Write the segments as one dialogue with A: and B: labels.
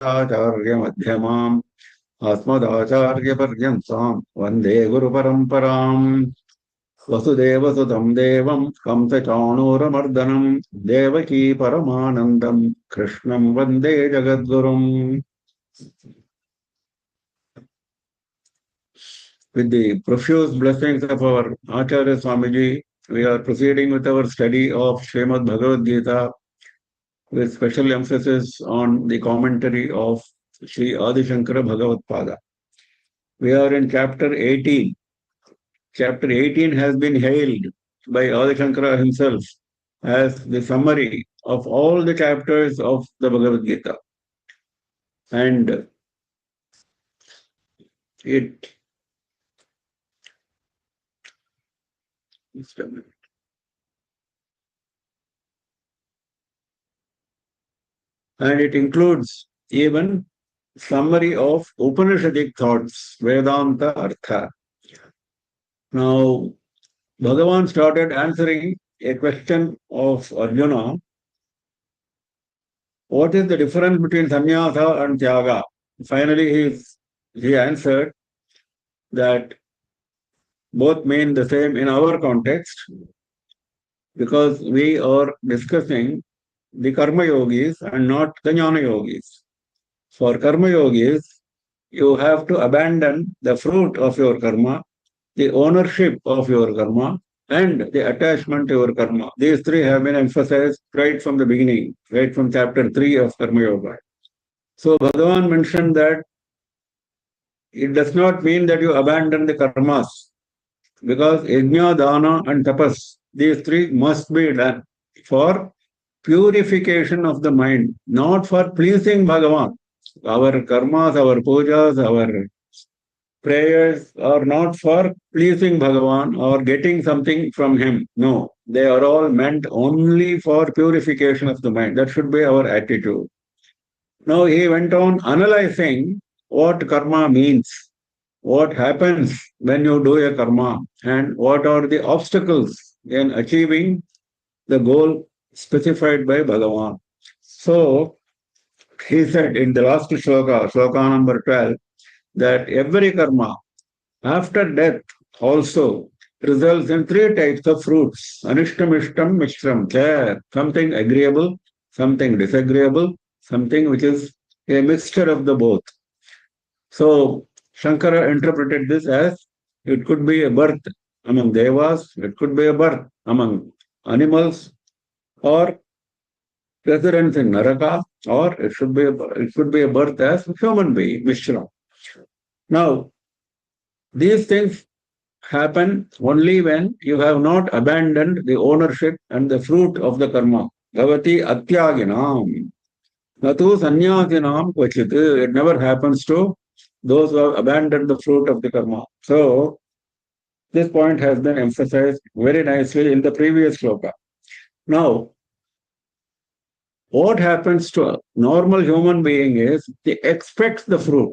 A: आचार्यमध्यमाम् अस्मदाचार्यपर्यन्ताम् वन्दे गुरुपरम्पराम् वसुदेवसुतं देवं कंसचाणूरमर्दनम् देवकी परमानन्दम् कृष्णम् वन्दे जगद्गुरुम्. With the profuse blessings of our Acharya Swamiji, we are proceeding with our study of Srimad Bhagavad Gita with special emphasis on the commentary of Sri Adi Shankara Bhagavad Pada. We are in chapter 18. Chapter 18 has been hailed by Adi Shankara himself as the summary of all the chapters of the Bhagavad Gita. And it includes even summary of Upanishadic thoughts, Vedanta Artha. Now, Bhagavan started answering a question of Arjuna. What is the difference between sannyasa and tyaga? Finally, he answered that both mean the same in our context, because we are discussing the karma yogis and not the jnana yogis. For karma yogis, you have to abandon the fruit of your karma, the ownership of your karma, and the attachment to your karma. These three have been emphasized right from the beginning, right from chapter 3 of Karma Yoga. So Bhagavan mentioned that it does not mean that you abandon the karmas, because yajna, dana, and tapas, these three must be done for purification of the mind, not for pleasing Bhagavan. Our karmas, our pujas, our prayers are not for pleasing Bhagavan or getting something from him. No, they are all meant only for purification of the mind. That should be our attitude. Now he went on analyzing what karma means, what happens when you do a karma, and what are the obstacles in achieving the goal specified by Bhagavan. So he said in the last sloka number 12, that every karma after death also results in three types of fruits: anishtam, ishtam, mishram. Something agreeable, something disagreeable, something which is a mixture of the both. So Shankara interpreted this as it could be a birth among devas, it could be a birth among animals, or residence in Naraka, or it could be a birth as human being, Mishra. Now, these things happen only when you have not abandoned the ownership and the fruit of the karma. Bhavati atyaginam. Natu sanyasinam kvachit. It never happens to those who have abandoned the fruit of the karma. So, this point has been emphasized very nicely in the previous sloka. Now, what happens to a normal human being is he expects the fruit.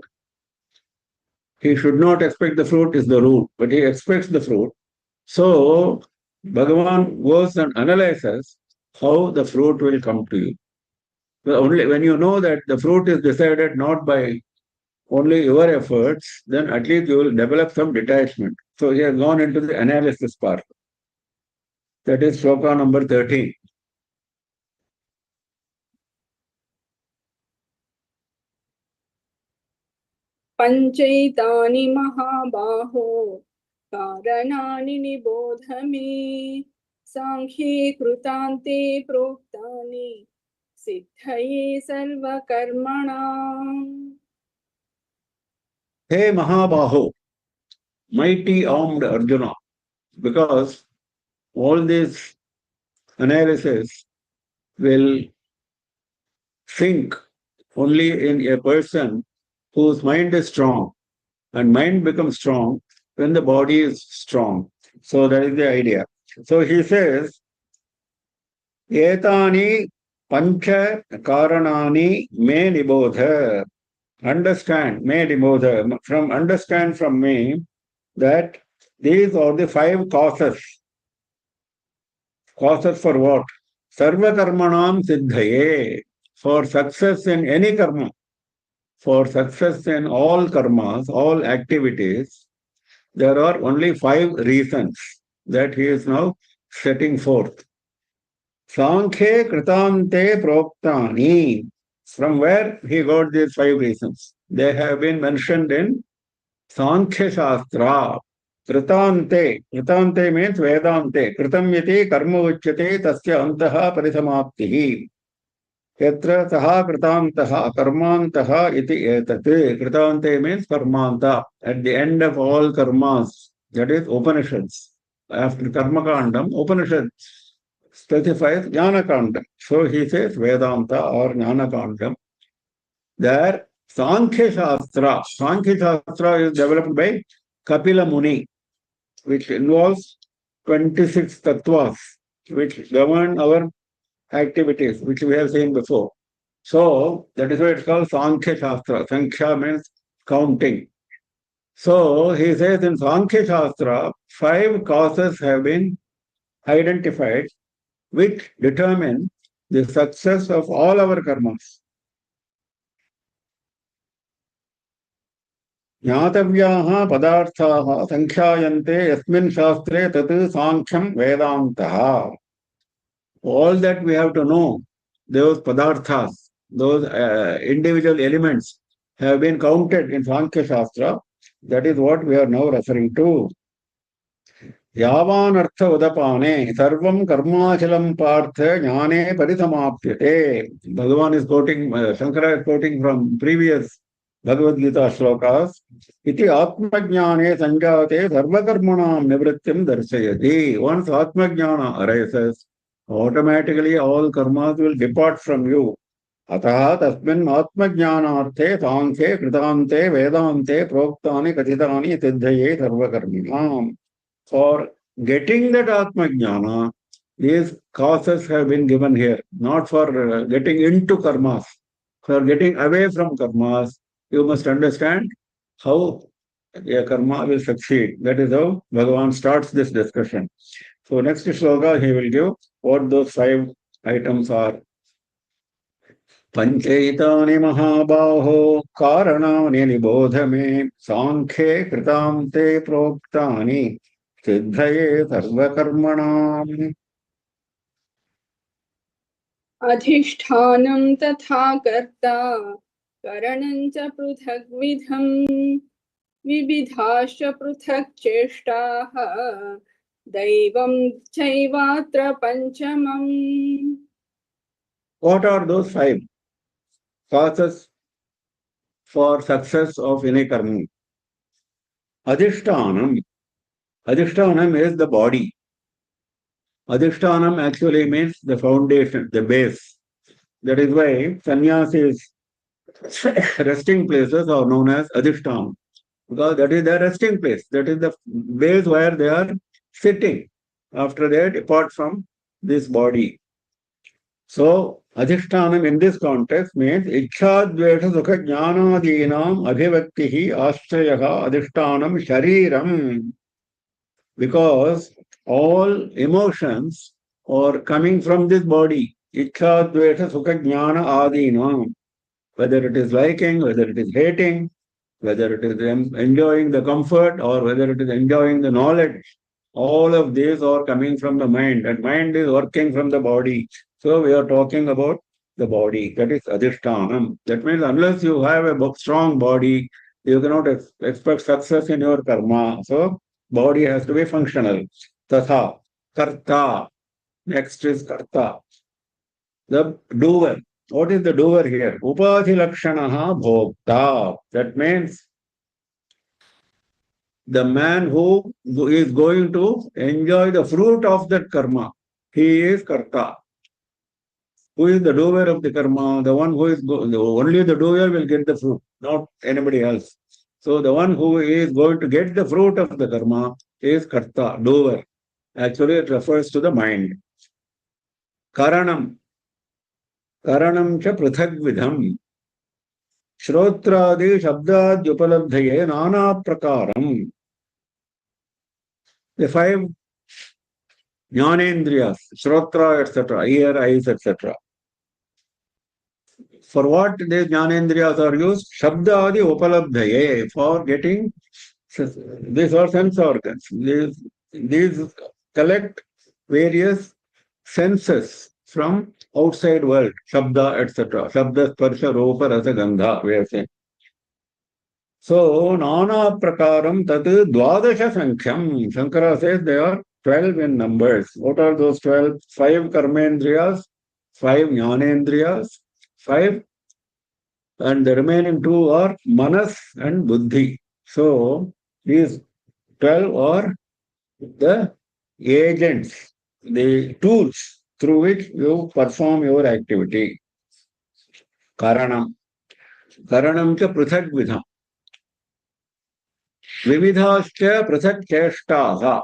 A: He should not expect the fruit is the root, but he expects the fruit. So, Bhagavan goes and analyzes how the fruit will come to you. Well, only when you know that the fruit is decided not by only your efforts, then at least you will develop some detachment. So he has gone into the analysis part. That is sloka number 13.
B: Panchaitani mahabaho karanani nibodhame sankhye krutante proktani siddhaye sarva karmanam.
A: Hey Mahabaho, mighty armed Arjuna, because all this analysis will think only in a person whose mind is strong, and mind becomes strong when the body is strong. So that is the idea. So he says, Etani pancha karanani me nibodha. Understand, me nibodha. Understand from me that these are the 5 causes. Causes for what? Sarva karmanam siddhaye. For success in any karma. for success in all karmas, all activities, there are only 5 reasons that he is now setting forth. Sankhye Kritante Proktani. From where he got these 5 reasons? They have been mentioned in Sankhya Shastra. Kritante. Kritante means Vedante. Kritam yati karma uchyate tasya antaha parisamaptihi. Yatra saha kritantaha karmantaha iti etate. Kritante means karmanta. At the end of all karmas, that is Upanishads. After Karma Kandam, Upanishads specifies Jnana Kandam. So he says Vedanta or Jnana Kandam. There, Sankhya Shastra. Sankhya Shastra is developed by Kapila Muni, which involves 26 tattvas, which govern our activities, which we have seen before. So, that is why it's called Sankhya Shastra. Sankhya means counting. So, he says in Sankhya Shastra, 5 causes have been identified which determine the success of all our karmas. ज्ञातव्याः पदार्थाः संख्यायन्ते यस्मिन् शास्त्रे तत् सांख्यं वेदान्तः. All that we have to know, those padarthas, those individual elements have been counted in Sankhya Shastra. That is what we are now referring to. Yavan artha udapane sarvam karmachalam partha jnane parisamapyate. Bhagavan is quoting, Shankara is quoting from previous Bhagavad Gita shlokas. Iti atmajnane sanjate sarvakarmanam nivrittim darshayati. Once atmajnana arises, automatically all karmas will depart from you. अतः तस्मिन् आत्मज्ञानार्थे सांख्ये कृतान्ते वेदान्ते प्रोक्तानि कथितानि सिद्धये सर्वकर्मिणाम्. For getting that Atmajnana, these causes have been given here, not for getting into karmas. For getting away from karmas, you must understand how a karma will succeed. That is how Bhagavan starts this discussion. So next shloka he will give what those 5 items are. पंचैतानि महाबाहो कारणानि निबोध मे सांख्ये कृतां ते प्रोक्तानि सिद्धये सर्वकर्मणाम्.
B: अधिष्ठानं तथा कर्ता करणं च पृथग्विधम् विविधाश्च पृथक् चेष्टाः दैवं चैवात्र पञ्चमम्.
A: What are those 5 causes for success of any karma? Adhishtanam. Adhishtanam is the body. Adhishtanam actually means the foundation, the base. That is why sannyasis resting places are known as adhishtanam, because that is their resting place. That is the base where they are sitting after they depart from this body. So, adhishtanam in this context means ichchadvesha sukha jnanadinam abhivaktihi ashtrayaha adhishtanam shariram. Because all emotions are coming from this body. Ichchadvesha sukha jnana adinam. Whether it is liking, whether it is hating, whether it is enjoying the comfort or whether it is enjoying the knowledge, all of these are coming from the mind, and mind is working from the body. So we are talking about the body, that is adhishtanam. That means unless you have a strong body, you cannot expect success in your karma. So body has to be functional. Tatha, karta. Next is karta, the doer. What is the doer here? Upadhi lakshanaha bhokta. That means the man who is going to enjoy the fruit of that karma. He is karta. Who is the doer of the karma? The one who is, only the doer will get the fruit, not anybody else. So the one who is going to get the fruit of the karma is karta, doer. Actually, it refers to the mind. Karanam. Karanam cha prithagvidham. Shrotradi shabdadyupalabdhaye nana prakaram. The 5 jnanendriyas, shrotra, etc., ear, eyes, etc. for what these jnanendriyas are used? Shabdadi upalabdhaye, for getting, these are sense organs. These collect various senses from outside world, Shabda, etc. Shabda, Sparsha, Rupa, Rasa, Gandha, we are saying. So, Nana Prakaram Tat Dwadasha Sankhyam. Shankara says they are 12 in numbers. What are those 12? 5 Karmendriyas, 5 Jnanendriyas, 5, and the remaining 2 are Manas and Buddhi. So, these 12 are the agents, the tools through which you perform your activity. Karanam. Karanam cha prithak vidham. Vividhascha prithak cheshtaha.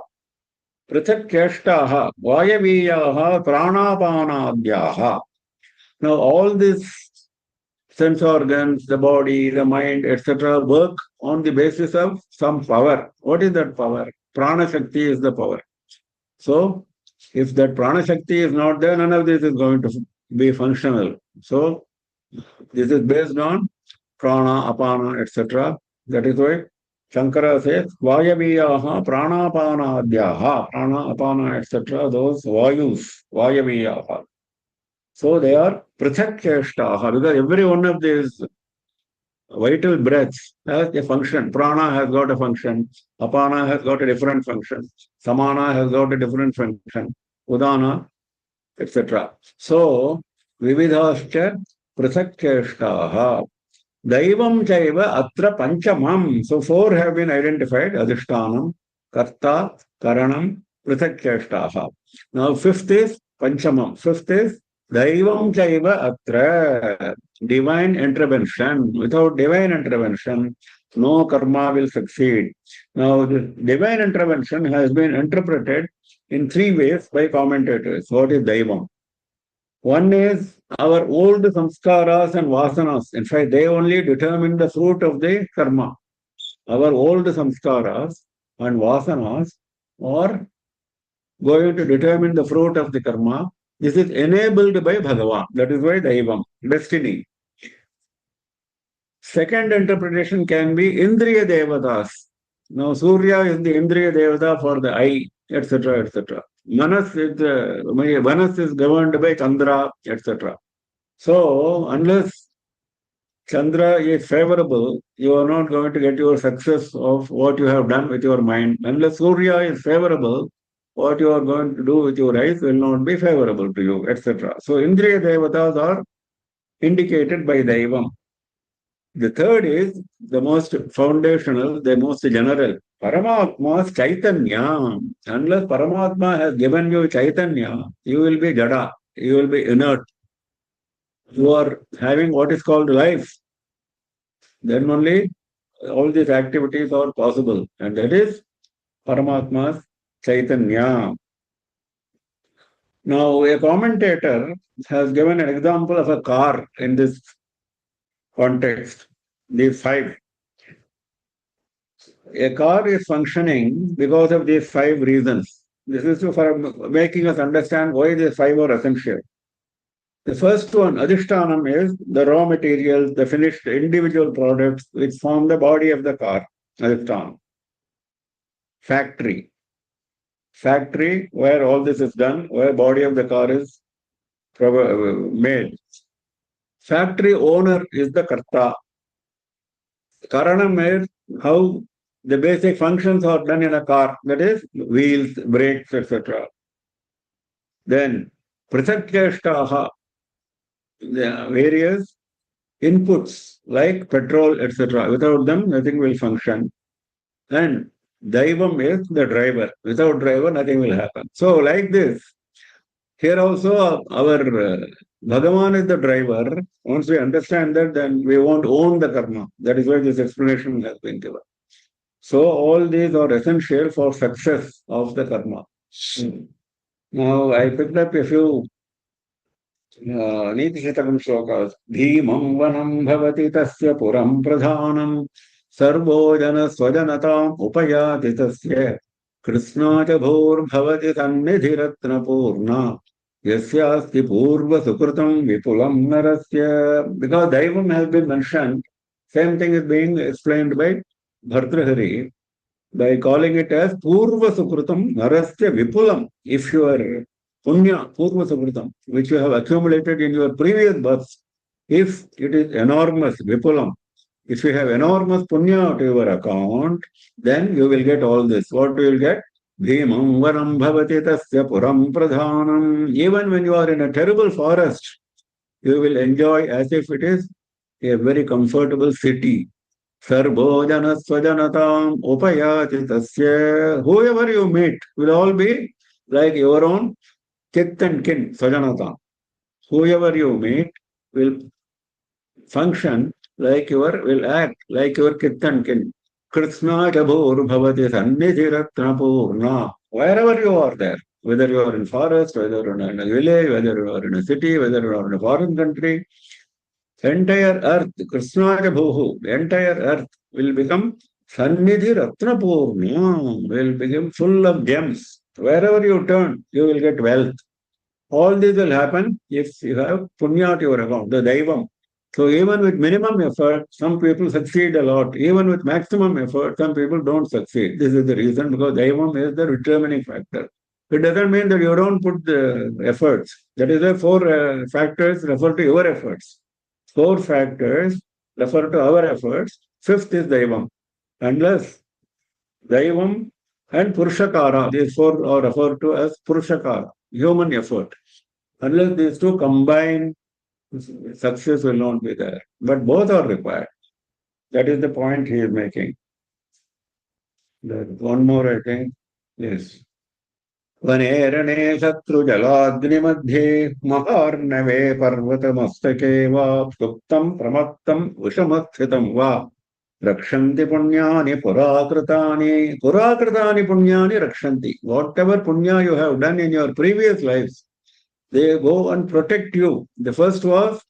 A: Prithak cheshtaha. Vayaviyaha pranapanadhyaha. Now all these sense organs, the body, the mind, etc. work on the basis of some power. What is that power? Prana Shakti is the power. So, if that Prana Shakti is not there, none of this is going to be functional. So, this is based on Prana, Apana, etc. That is why Shankara says, Vayaviyaha, Pranapanadhyaha, Prana, Apana, etc. Those Vayus, Vayaviyaha. So, they are Prithak Cheshtaha, because every one of these vital breaths has a function. Prana has got a function. Apana has got a different function. Samana has got a different function. Udana, etc. So, vividhascha prithak cheshtaha. Daivam chaiva atra panchamam. So, 4 have been identified. Adhishtanam, karta, karanam, prithak cheshtaha. Now, 5th is panchamam. 5th is Daivam chaiva atra. Divine intervention. Without divine intervention, no karma will succeed. Now, the divine intervention has been interpreted in 3 ways by commentators. What is Daivam? One is our old samskaras and vasanas. In fact, they only determine the fruit of the karma. Our old samskaras and vasanas are going to determine the fruit of the karma. This is enabled by Bhagavan. That is why Daivam, destiny. Second interpretation can be Indriya Devatas. Now, Surya is the Indriya Devata for the eye, etc., etc. Manas is governed by Chandra, etc. So, unless Chandra is favorable, you are not going to get your success of what you have done with your mind. Unless Surya is favorable, what you are going to do with your eyes will not be favorable to you, etc. So, Indriya Devatas are indicated by Daivam. The third is the most foundational, the most general. Paramatma's Chaitanya. Unless Paramatma has given you Chaitanya, you will be Jada. You will be inert. You are having what is called life. Then only all these activities are possible. And that is Paramatma's Chaitanya. Now, a commentator has given an example of a car in this context, these 5. A car is functioning because of these 5 reasons. This is for making us understand why these 5 are essential. The first one, Adhishtanam, is the raw materials, the finished individual products which form the body of the car. Adhishtanam. Factory. Factory where all this is done, where body of the car is made. Factory owner is the Karta. Karanam is how the basic functions are done in a car, that is, wheels, brakes, etc. Then, Prithakcheshtaha, the various inputs like petrol, etc. Without them, nothing will function. And Daivam is the driver. Without driver, nothing will happen. So, like this, here also our Bhagavan is the driver. Once we understand that, then we won't own the karma. That is why this explanation has been given. So all these are essential for success of the karma. Now I picked up a few Niti Shatakam shlokas. Bhimam vanam bhavati tasya puram pradhanam sarvo jana swajanatam upayati tasya Krishna cha bhur bhavati tannidhiratna purna Yasyasti purva sukrutam vipulam narasya. Because Daivam has been mentioned, same thing is being explained by Bhartrahari by calling it as purva sukrutam narasya vipulam. If your punya, purva sukrutam, which you have accumulated in your previous births, if it is enormous, vipulam, if you have enormous punya to your account, then you will get all this. What you will get? Bhimam varam bhavati tasya puram pradhanam. Even when you are in a terrible forest, you will enjoy as if it is a very comfortable city. Sarvo jana swajanatam upayati tasya. Whoever you meet will all be like your own chit and kin, swajanatam. Whoever you meet will function like your, will act like your kith and kin. Krishna Jabhur Bhavati Sannidhi Ratna Purna. Wherever you are there, whether you are in forest, whether you are in a village, whether you are in a city, whether you are in a foreign country, entire earth, Krishna Jabhuhu, entire earth will become Sannidhi Ratna Purna, will become full of gems. Wherever you turn, you will get wealth. All this will happen if you have punya to your account, the daivam. So even with minimum effort, some people succeed a lot. Even with maximum effort, some people don't succeed. This is the reason, because daivam is the determining factor. It doesn't mean that you don't put the efforts. That is why four factors refer to your efforts. Four factors refer to our efforts. Fifth is daivam. Unless daivam and purushakara, these four are referred to as purushakara, human effort. Unless these two combine, success will not be there. But both are required. That is the point he is making. One more, I think. Yes. वनेरणे शत्रुजलाग्निमध्ये महार्णवे पर्वतमस्तके वा सुप्तं प्रमत्तं विषमस्थितं वा रक्षन्ति पुण्यानि पुराकृतानि पुण्यानि रक्षन्ति. Whatever punya you have done in your previous lives, they go and protect you. The first was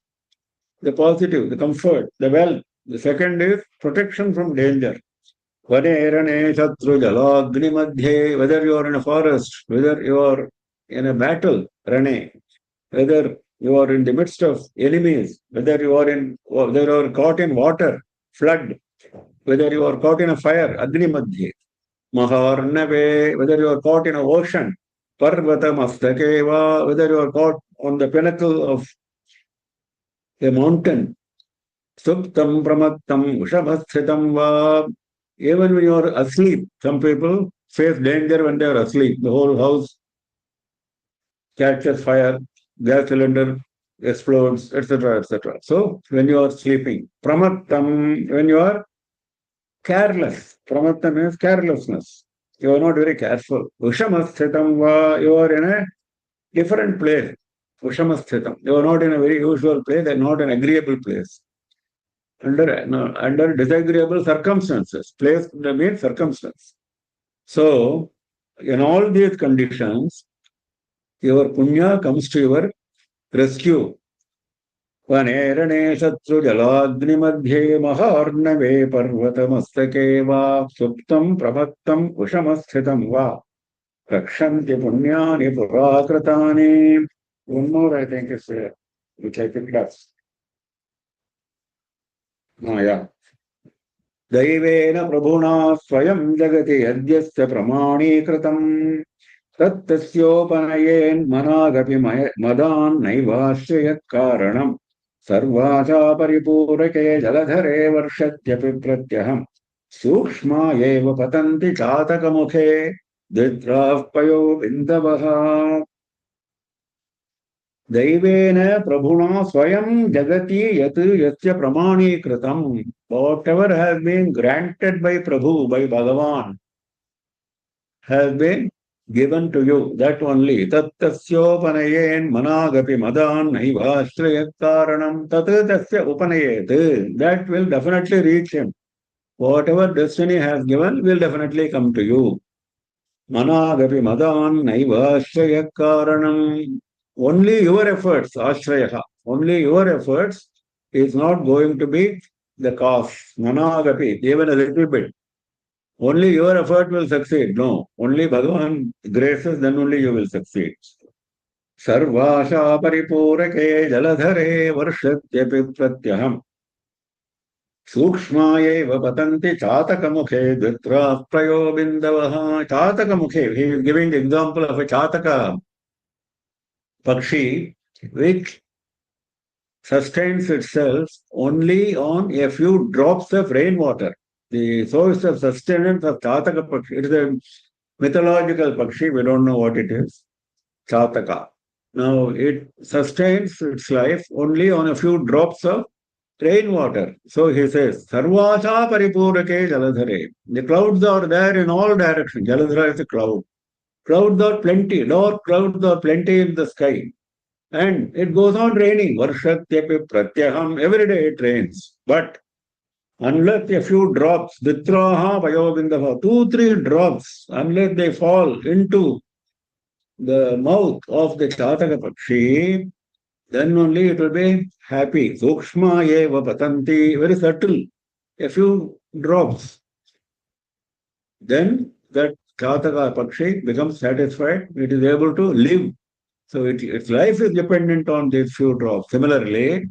A: the positive, the comfort, the wealth. The second is protection from danger. Vanerane Shatru Jalagni Madhye, whether you are in a forest, whether you are in a battle, Rane, whether you are in the midst of enemies, whether you are caught in water, flood, whether you are caught in a fire, Agni Madhye, Maharnave, whether you are caught in an ocean, Parvata Mastakeva, whether you are caught on the pinnacle of a mountain, Suptam Pramattam Ushabhasthitam Va. Even when you are asleep, some people face danger when they are asleep. The whole house catches fire, gas cylinder explodes, etc., etc. So when you are sleeping, pramattam, when you are careless, pramattam means carelessness. You are not very careful. Ushamasthetam va, you are in a different place. Ushamasthetam, you are not in a very usual place and not an agreeable place. Under disagreeable circumstances. Place means circumstance. So, in all these conditions, your punya comes to your rescue. Vanerane Shatru Jalagni Madhye Maharnave Parvatamastake Va Suptam Prabhattam Ushamasthetam Va Rakshanti Punyani Purakratani. One more, I think, is there, which I picked up. Yeah. दैवेन प्रभुना स्वयं जगति यद्यस्य प्रमाणीकृतम् तत्तस्योपनयेन्मनागपि मदान् नैवाश्रयत्कारणम् सर्वाचा परिपूरके जलधरे वर्षत्यपि प्रत्यहम् सूक्ष्मा एव पतन्ति चातकमुखे द्वित्राः पयो बिन्दवः दैवेन प्रभुना स्वयं जगति यत् यस्य प्रमाणीकृतम्. Whatever has been granted by Prabhu, by Bhagavan, has been given to you. That only. Tattasyopanayén managapi madan naivashrayat karanam tatasya upanayet. That will definitely reach him. Whatever destiny has given will definitely come to you. Managapi madan naivashrayat karanam. Only your efforts, ashrayaha, only your efforts is not going to be the cause. Managapi, even a little bit. Only your effort will succeed. No, only Bhagavan graces, then only you will succeed. सर्वाशा परिपूरके जलधरे वर्षत्यपि प्रत्यहम् सूक्ष्मायैव पतन्ति चातकमुखे द्वित्रा प्रयो बिन्दवः चातकमुखे he is giving the example of a chataka pakshi which sustains itself only on a few drops of rainwater. The source of sustenance of chataka pakshi, it is a mythological pakshi, we don't know what it is, chataka. Now it sustains its life only on a few drops of rainwater. So he says, Sarvacha paripurake jaladhare. The clouds are there in all directions. Jaladhara is a cloud. Clouds are plenty. Dark clouds are plenty in the sky. And it goes on raining. Varshatyapi pratyaham. Every day it rains. But unless a few drops, ditraha vayobindava, 2-3 drops, unless they fall into the mouth of the chataka pakshi, then only it will be happy. Sukshma eva patanti, very subtle, a few drops. Then that Chataka Pakshi becomes satisfied, it is able to live. So its life is dependent on these few drops. Similarly,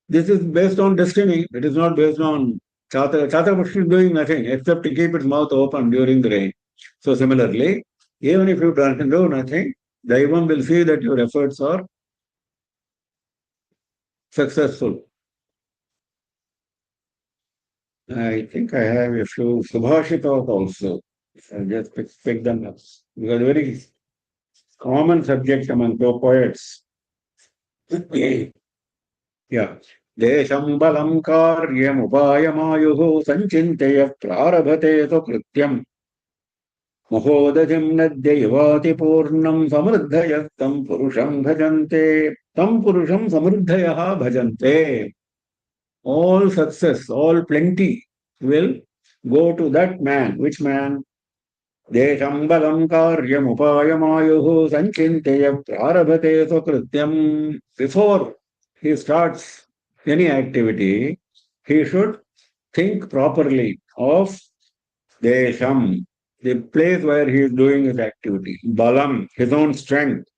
A: this is based on destiny. It is not based on Chataka. Chataka Pakshi is doing nothing except to keep its mouth open during the rain. So similarly, even if you do nothing, Daivam will see that your efforts are successful. I think I have a few Subhashitas also. I'll just pick them up. Because very common subject among poets. Yeah. Desham balam karyam upayamayuhu sanchintaya prarabhate krityam Mahodajam nadyayavati purnam samruddhaya tam purusham bhajante tam purusham samruddhayaha bhajante. All success, all plenty will go to that man. Which man? Desham balam karyam upayamayuhu sanchintaya prarabhate krityam. Before he starts any activity, he should think properly of Desham, the place where he is doing his activity. Balam, his own strength.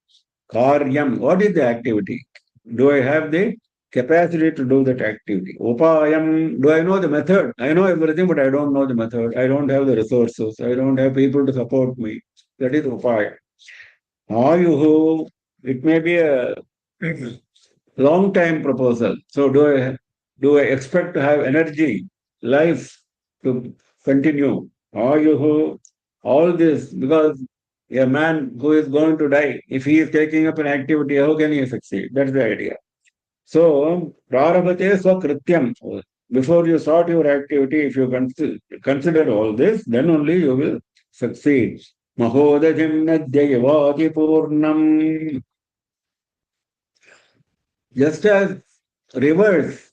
A: Karyam, what is the activity? Do I have the capacity to do that activity? Upayam, do I know the method? I know everything, but I don't know the method. I don't have the resources. I don't have people to support me. That is upaya. Ayuhu, it may be a long time proposal. So do I expect to have energy, life to continue? Ayuhu, all this, because a man who is going to die, if he is taking up an activity, how can he succeed? That's the idea. So, prarabhate swakrityam. Before you start your activity, if you consider all this, then only you will succeed. Mahodajim nadyayavati purnam. Just as rivers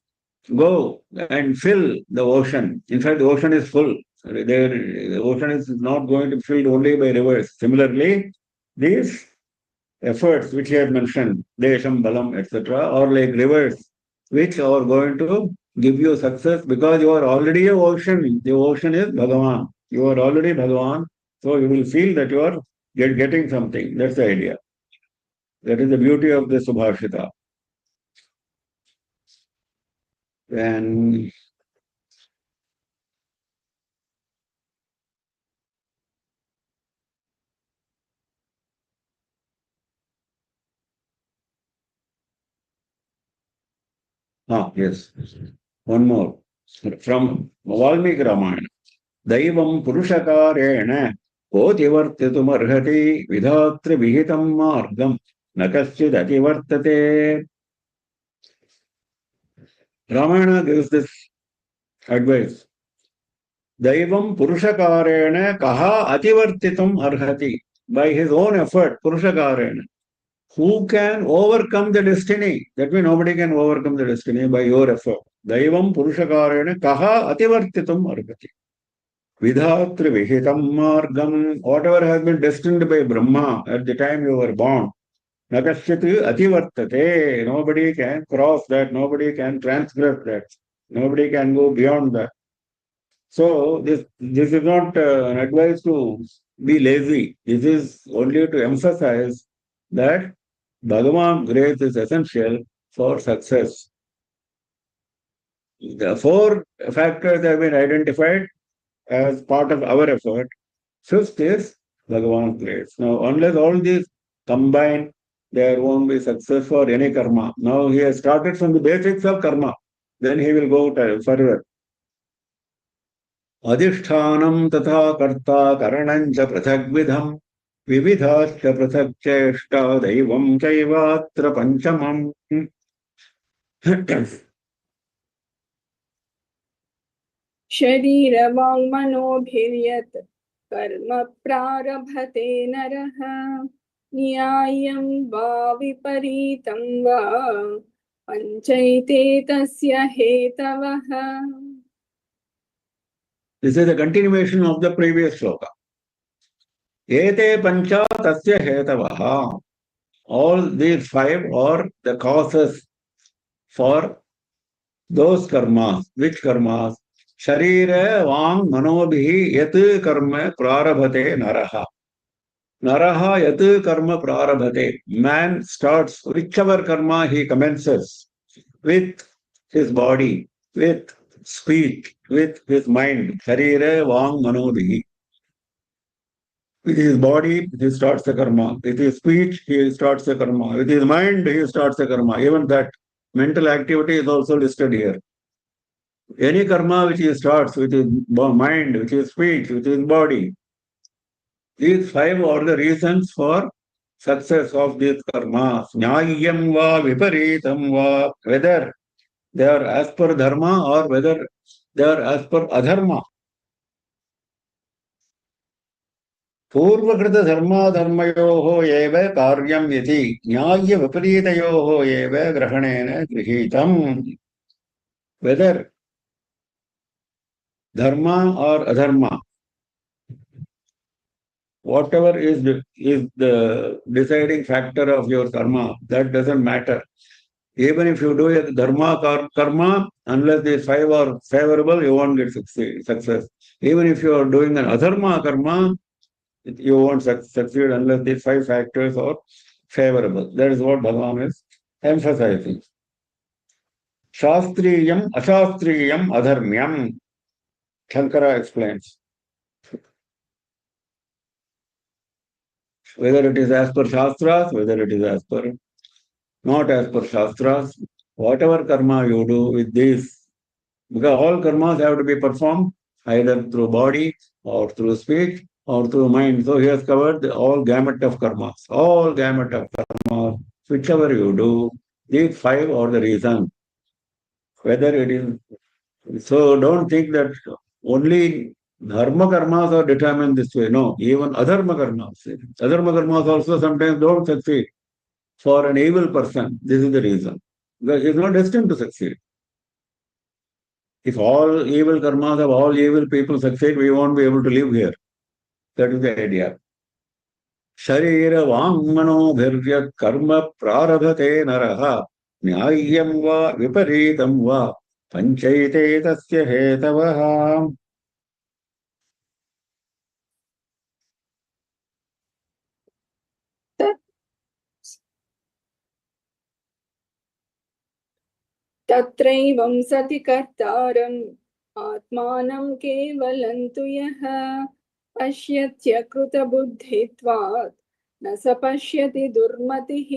A: go and fill the ocean. In fact, the ocean is full. The ocean is not going to be filled only by rivers. Similarly, these efforts which he had mentioned, Desham, Balam, etc., are like rivers which are going to give you success because you are already an ocean. The ocean is Bhagavan. You are already Bhagavan. So you will feel that you are getting something. That's the idea. That is the beauty of the Subhashita. And yes, one more from Valmiki Ramayana. Daivam Purushakareణ Kotivartitumārhati Vidhatri Vihitam Margam Nakaschid Ativartate. Ramayana gives this advice. Daivam Purushakareణ Kaha Ativartitum Arhati. By his own effort, Purushakareణ. Who can overcome the destiny? That means nobody can overcome the destiny by your effort. Daivam Purushakareణ Kaha Ativartitum Arhati. Vidhatri Vihitam Margam, whatever has been destined by Brahma at the time you were born, Nakasyati Ativartate, nobody can cross that, nobody can transgress that, nobody can go beyond that. So this is not an advice to be lazy. This is only to emphasize that Bhagavan grace is essential for success. The four factors have been identified as part of our effort. Fifth is Bhagavan's grace. Now, unless all these combine, there won't be success for any karma. Now, he has started from the basics of karma. Then he will go further. Adhishthanam tatha karta karanam cha prithagvidham vividhascha prithag cheshta daivam chaivatra panchamam.
B: शरीरवाङ्मनोभिर्यत् कर्म प्रारभते नरः न्याय्यं वा विपरीतं वा पञ्चैते तस्य हेतवः.
A: This is a continuation of the previous sloka. Ete pancha tasya hetavaha. All these five are the causes for those karmas. Which karmas? Sharira vang manobhi yat karma prarabhate naraha. Naraha yat karma prarabhate. Man starts whichever karma he commences with his body, with speech, with his mind. Sharira vang manobhi. With his body, he starts the karma. With his speech, he starts the karma. With his mind, he starts the karma. Even that mental activity is also listed here. Any karma which he starts with his mind, with his speech, with his body, these five are the reasons for success of these karmas. Nyayam va viparitam va, whether they are as per dharma or whether they are as per adharma. पूर्वकृत धर्माधर्मयोः एव कार्यं यदि न्याय्य विपरीतयोः एव ग्रहणेन गृहीतम्. Whether dharma or adharma, whatever is the deciding factor of your karma, that doesn't matter. Even if you do a dharma karma, unless these five are favorable, you won't get success. Even if you are doing an adharma karma, you won't succeed unless these five factors are favorable. That is what Bhagavan is emphasizing. Shastriyam, ashastriyam, adharmyam. Shankara explains. Whether it is as per Shastras, whether it is as per not as per Shastras, whatever karma you do with these, because all karmas have to be performed either through body or through speech or through mind. So he has covered all gamut of karmas. All gamut of karmas, whichever you do, these five are the reason. Whether it is, so don't think that only dharma karmas are determined this way. No, even adharma karmas. Adharma karmas also sometimes don't succeed. For an evil person, this is the reason. Because he is not destined to succeed. If all evil karmas of all evil people succeed, we won't be able to live here. That is the idea. Sharira vangmano bhiryat karma prarabhate naraha nyayyam va viparitam va panchaite tasya hetavaha.
B: तत्रैवं सति कर्तारम् आत्मानं केवलं तु यः पश्यत्य कृतबुद्धित्वात् न स पश्यति दुर्मतिः.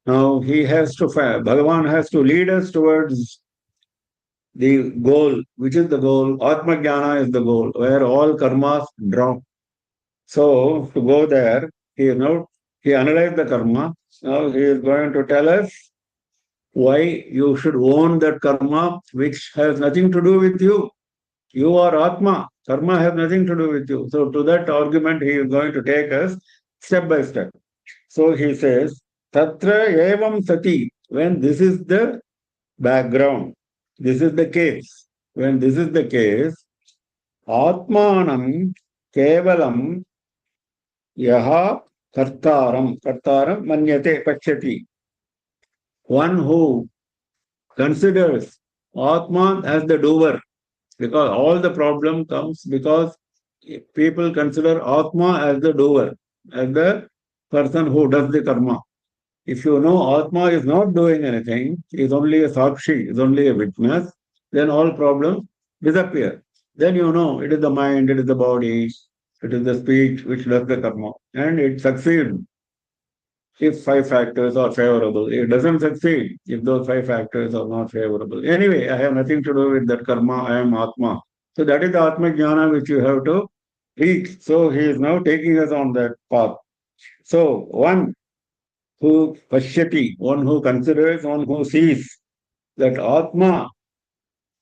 A: Now he has to, Bhagavan has to lead us towards the goal. Which is the goal? Atma Jnana is the goal, where all karmas drop. So to go there, he analyzed the karma. Now he is going to tell us why you should own that karma which has nothing to do with you. You are Atma. Karma has nothing to do with you. So to that argument, he is going to take us step by step. So he says, Tatra evam sati. When this is the background, this is the case. When this is the case, Atmanam kevalam yaha kartaram manyate pachyati. One who considers Atman as the doer, because all the problem comes because people consider Atma as the doer, as the person who does the karma. If you know Atma is not doing anything, is only a sakshi, is only a witness, then all problems disappear. Then you know it is the mind, it is the body, it is the speech which does the karma. And it succeeds if five factors are favorable. It doesn't succeed if those five factors are not favorable. Anyway, I have nothing to do with that karma. I am Atma. So that is the Atma Jnana which you have to reach. So he is now taking us on that path. So one who pashyati, one who considers, one who sees that Atma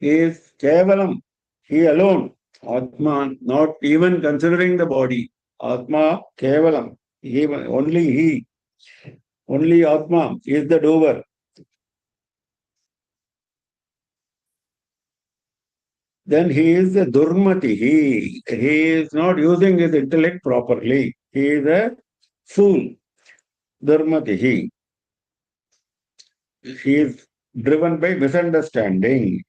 A: is kevalam, he alone. Atma, not even considering the body. Atma kevalam, only he. Only Atma is the doer. Then he is a durmati. He is not using his intellect properly. He is a fool. Durmati. He is driven by misunderstanding.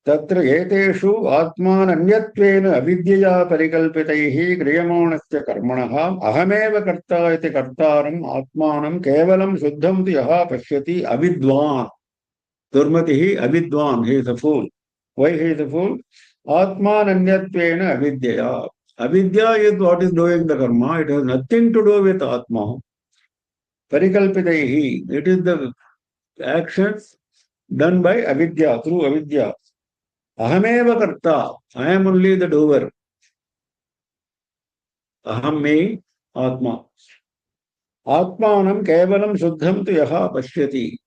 A: तत्र एतेषु आत्मानन्यत्वेन अविद्यया परिकल्पितैः क्रियमाणस्य कर्मणः अहमेव कर्ता इति कर्तारम् आत्मानं केवलं शुद्धं तु यः पश्यति अविद्वान् दुर्मतिः अविद्वान् he is a fool. Why he is a fool? आत्मानन्यत्वेन अविद्यया. Avidya is what is doing the karma. It has nothing to do with Atma. Parikalpitaihi. It is the actions done by avidya, through avidya. Ahameva karta. I am only the doer. Aham me Atma. Atmanam kevalam shuddham tu yaha pashyati.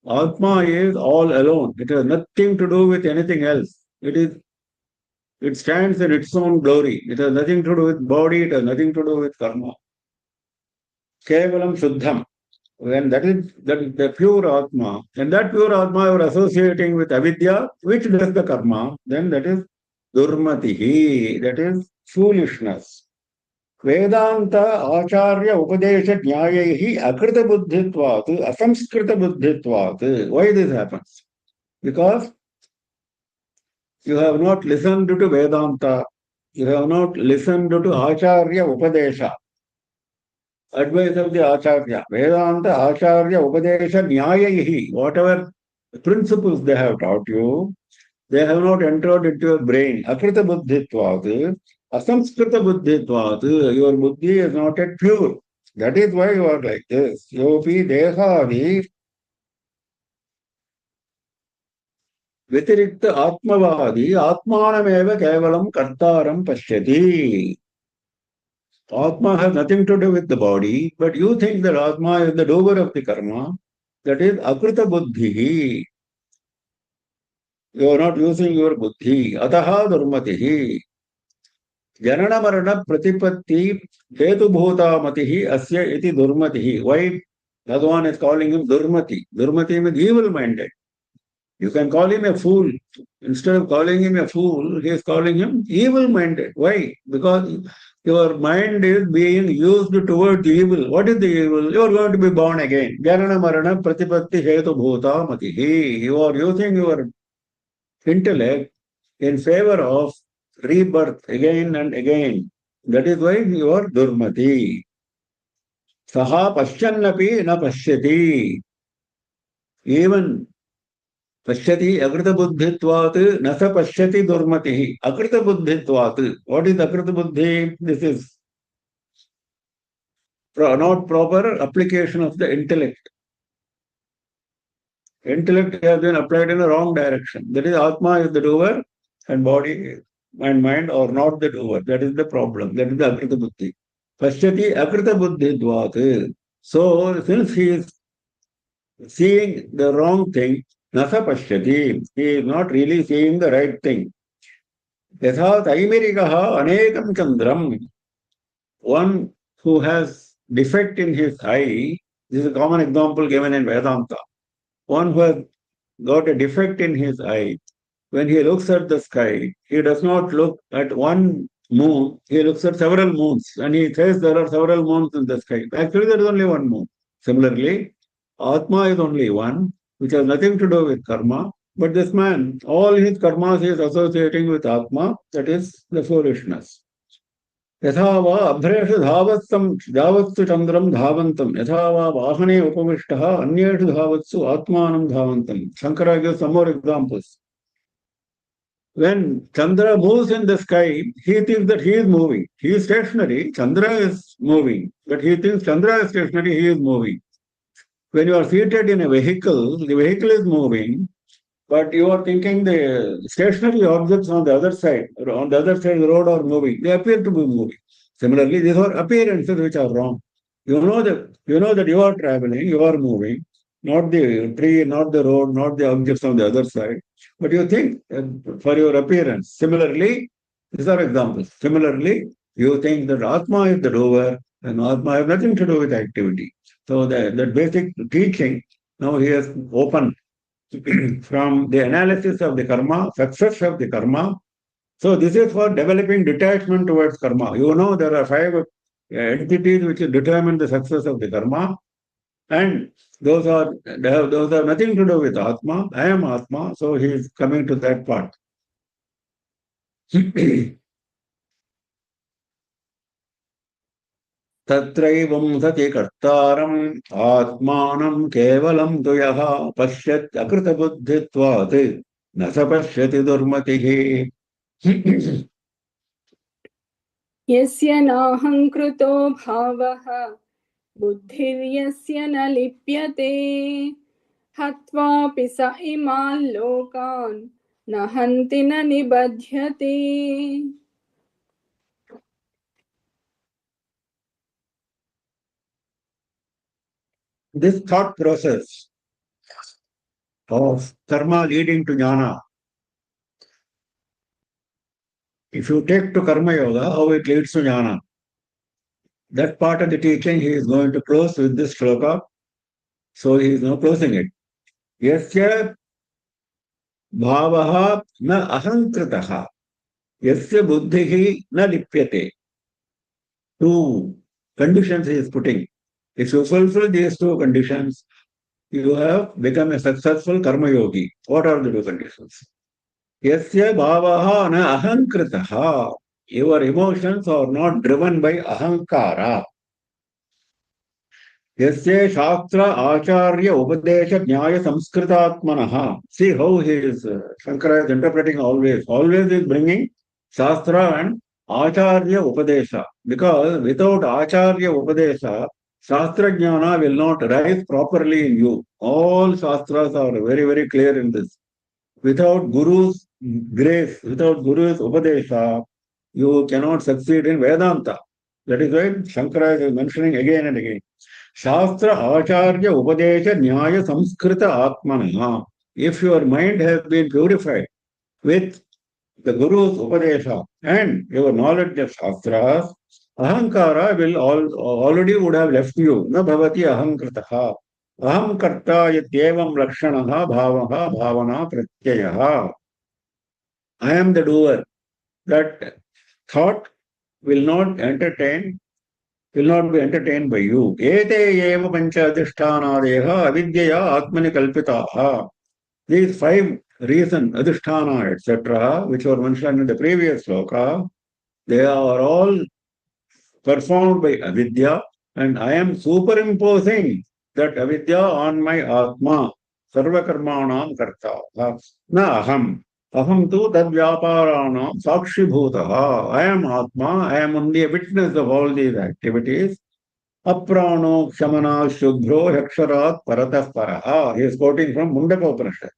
A: Atma is all alone. It has nothing to do with anything else. It stands in its own glory. It has nothing to do with body. It has nothing to do with karma. Kevalam shuddham. When that is the pure Atma, and that pure Atma you are associating with avidya, which does the karma, then that is durmatihi, that is foolishness. Vedanta acharya upadesha jnayaihi akrita buddhitvat, asamskrita buddhitvat. Why this happens? Because you have not listened to Vedanta, you have not listened to acharya upadesha. Advice of the Acharya. Vedanta Acharya Upadesha Nyayahi. Whatever principles they have taught you, they have not entered into your brain. Akrita buddhitvat, asamskrita buddhitvat. Your buddhi is not yet pure. That is why you are like this. Yopi dehadi vitirikta atmavadi atmanameva kevalam kartaram pashyati. Atma has nothing to do with the body, but you think that Atma is the doer of the karma. That is akrita buddhi. You are not using your buddhi. Ataha durmatihi. Janana marana pratipatti hetu bhuta matihi asya iti durmatihi. Why Bhagavan is calling him durmati? Durmati means evil-minded. You can call him a fool. Instead of calling him a fool, he is calling him evil-minded. Why? Because your mind is being used towards evil. What is the evil? You are going to be born again. Janana marana pratipatti hetu bhuta matihi. You are using your intellect in favor of rebirth again and again. That is why you are durmati. Saha paschannapi na pashyati. Even pashyati akrita buddhitvat nasa pashyati durmatihi. Akrita buddhitvat. What is akrita buddhi? This is not proper application of the intellect. Intellect has been applied in a wrong direction. That is, Atma is the doer and body and mind are not the doer. That is the problem. That is the akrita buddhi. Pashyati akrita buddhitvat. So, since he is seeing the wrong thing, nasa pashyati, he is not really seeing the right thing. Yatha taimirikaha anekam chandram. One who has defect in his eye, this is a common example given in Vedanta. One who has got a defect in his eye, when he looks at the sky, he does not look at one moon, he looks at several moons, and he says there are several moons in the sky. Actually, there is only one moon. Similarly, Atma is only one, which has nothing to do with karma. But this man, all his karmas he is associating with Atma, that is the foolishness. यथा वा अभ्रेषु धावत्सु चन्द्रं धावन्तं यथा वा वाहने उपविष्टः अन्येषु धावत्सु आत्मानं धावन्तं. Shankara gives some more examples. When Chandra moves in the sky, he thinks that he is moving. He is stationary, Chandra is moving. But he thinks Chandra is stationary, he is moving. When you are seated in a vehicle, the vehicle is moving, but you are thinking the stationary objects on the other side, or on the other side of the road are moving. They appear to be moving. Similarly, these are appearances which are wrong. You know that you are traveling, you are moving, not the tree, not the road, not the objects on the other side, but you think for your appearance. Similarly, these are examples. Similarly, you think that Atma is the doer, and Atma has nothing to do with activity. So that basic teaching now he has opened from the analysis of the karma, success of the karma. So this is for developing detachment towards karma. You know there are 5 entities which determine the success of the karma, and those are nothing to do with Atma. I am Atma, so he is coming to that part. तत्रैवं सति कर्तारम् आत्मानं केवलं तु यः पश्यत् अकृतबुद्धित्वात् न स पश्यति दुर्मतिः.
B: यस्य नाहङ्कृतो भावः बुद्धिर्यस्य न लिप्यते हत्वापि स इमान् लोकान् न हन्ति न निबध्यते.
A: This thought process of karma leading to jnana, if you take to karma yoga, how it leads to jnana, that part of the teaching he is going to close with this shloka. So he is now closing it. Yasya bhavaha na ahankritaha, yasya buddhihi na lipyate. 2 conditions he is putting. If you fulfill these 2 conditions, you have become a successful karma yogi. What are the 2 conditions? Yasya bhavaha na ahankritaha. Your emotions are not driven by ahankara. Yasya shastra acharya upadesha jnaya samskritatmanaha. See how he is, Shankara is interpreting always. Always is bringing shastra and acharya upadesha. Because without acharya upadesha, shastra jnana will not rise properly in you. All shastras are very, very clear in this. Without Guru's grace, without Guru's upadesha, you cannot succeed in Vedanta. That is why Shankara is mentioning again and again. Shastra Acharya Upadesha Nyaya Samskrita Atmana. If your mind has been purified with the Guru's Upadesha and your knowledge of Shastras, Ahankara will already would have left you. Na bhavati ahankritaha. Aham karta yatyevam lakshanaha bhavaha bhavana pratyayaha. I am the doer. That thought will not be entertained by you. Ete eva pancha adhisthanadeha avidyaya atmani kalpitaha. These 5 reasons, adhisthana, etc., which were mentioned in the previous sloka, they are all performed by avidya, and I am superimposing that avidya on my atma, sarvakarmanam karta, na aham. Aham tu tad vyaparanam sakshibhutaha. I am atma, I am only a witness of all these activities. Aprano kshamana shubhro yaksharat paratah paraha. He is quoting from Mundaka Upanishad.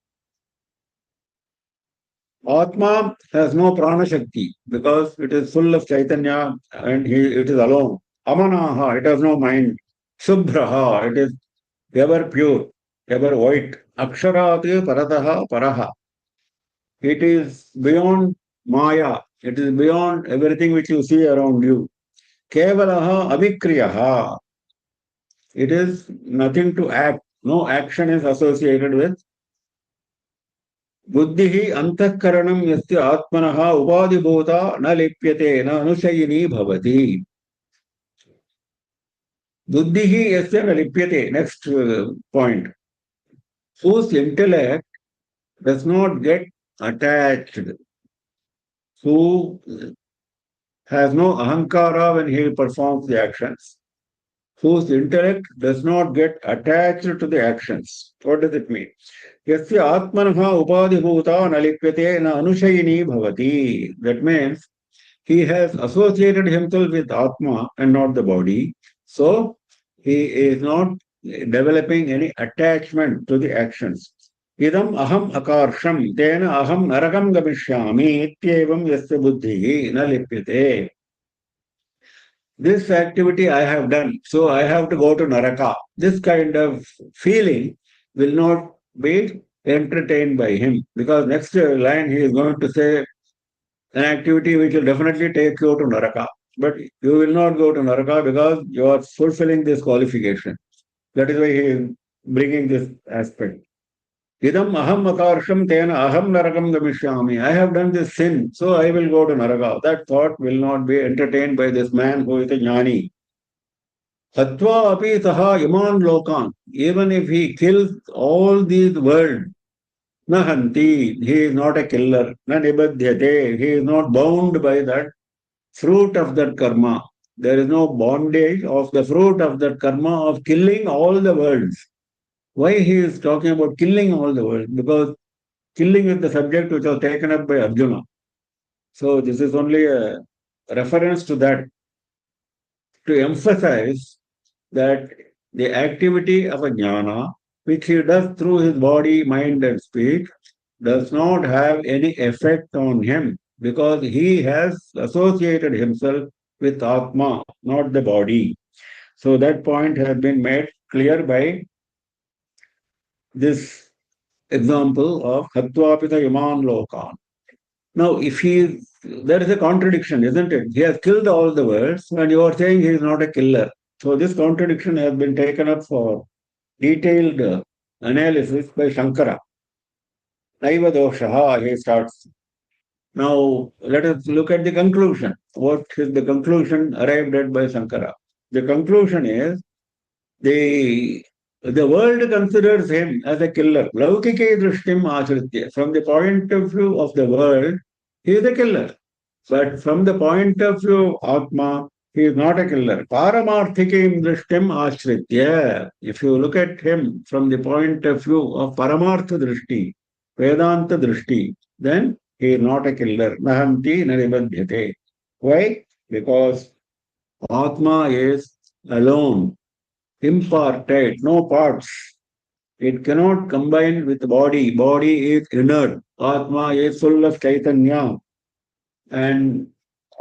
A: Atma has no prana shakti because it is full of Chaitanya and it is alone. Amanaha, it has no mind. Subhraha, it is ever pure, ever white. Aksharati parataha paraha. It is beyond Maya. It is beyond everything which you see around you. Kevalaha avikriyaha. It is nothing to act. No action is associated with. Buddhihi antakaranam yasya atmanaha upadibhuta na lipyate na anusayini bhavati. Buddhihi yasya na lipyate. Next point. Whose intellect does not get attached. Who has no ahankara when he performs the actions, whose intellect does not get attached to the actions. What does it mean? Yasya atmanaha upadhibhuta nalipyate na anushayini bhavati. That means he has associated himself with Atma and not the body. So he is not developing any attachment to the actions. Idam aham akarsham tena aham narakam gamishyami ityevam yasya buddhi na lipyate. This activity I have done, so I have to go to Naraka. This kind of feeling will not be entertained by him, because next line he is going to say an activity which will definitely take you to Naraka. But you will not go to Naraka because you are fulfilling this qualification. That is why he is bringing this aspect. Idam aham akarsham tena aham narakam gamishyami. I have done this sin, so I will go to Naraka. That thought will not be entertained by this man who is a jnani. Hatva api saha iman lokan. Even if he kills all these worlds, nahanti, he is not a killer. Na nibadhyate, he is not bound by that fruit of that karma. There is no bondage of the fruit of that karma of killing all the worlds. Why he is talking about killing all the worlds? Because killing is the subject which was taken up by Arjuna. So this is only a reference to that, to emphasize that the activity of a jnana, which he does through his body, mind, and speech, does not have any effect on him because he has associated himself with Atma, not the body. So that point has been made clear by this example of Hatvapita Yaman Lokan. Now, if there is a contradiction, isn't it? He has killed all the worlds, and you are saying he is not a killer. So this contradiction has been taken up for detailed analysis by Shankara. Naiva doshaha, he starts. Now, let us look at the conclusion. What is the conclusion arrived at by Shankara? The conclusion is the world considers him as a killer. Laukike drishtim achritya. From the point of view of the world, he is a killer. But from the point of view of Atma, he is not a killer. Paramarthikim drishtim ashritya. If you look at him from the point of view of Paramartha drishti, Vedanta drishti, then he is not a killer. Nahanti naribadhyate. Why? Because Atma is alone, impartite, no parts. It cannot combine with the body. Body is inert. Atma is full of Chaitanya. And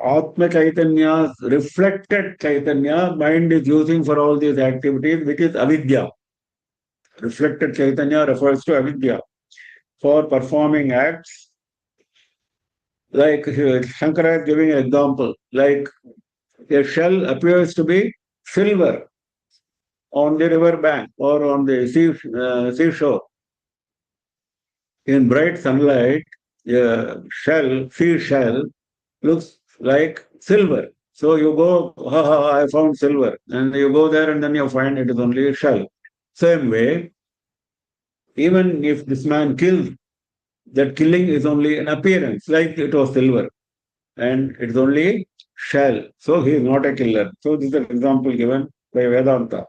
A: Atma Chaitanya's reflected Chaitanya, mind is using for all these activities, which is avidya. Reflected Chaitanya refers to avidya. For performing acts, like Shankara is giving an example, like a shell appears to be silver on the river bank or on the seashore. In bright sunlight, a seashell looks like silver. So you go, ha ha, I found silver. And you go there and then you find it is only a shell. Same way, even if this man kills, that killing is only an appearance, like it was silver. And it's only shell. So he is not a killer. So this is an example given by Vedanta.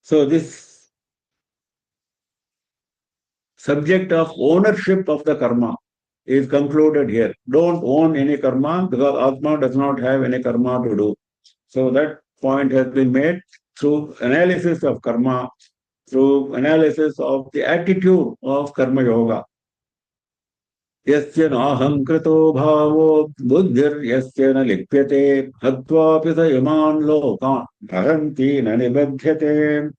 A: So this subject of ownership of the karma is concluded here. Don't own any karma because Atma does not have any karma to do. So that point has been made through analysis of karma, through analysis of the attitude of karma yoga. Yasya naham krito bhavo buddhir yasya na lipyate hatvapi sa yaman lokan bharanti na nibadhyate.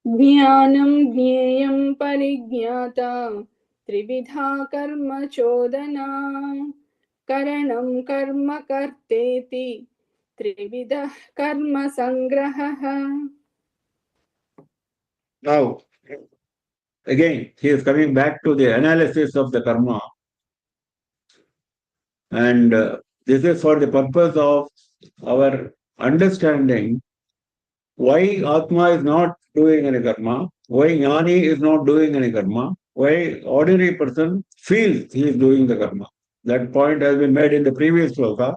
B: ज्ञानं ज्ञेयं परिज्ञाता त्रिविधा कर्म चोदना करणं कर्म कर्तेति त्रिविधः कर्म संग्रहः.
A: Now, again, he is coming back to the analysis of the karma. And this is for the purpose of our understanding why Atma is not doing any karma, why Jnani is not doing any karma, why ordinary person feels he is doing the karma. That point has been made in the previous sloka,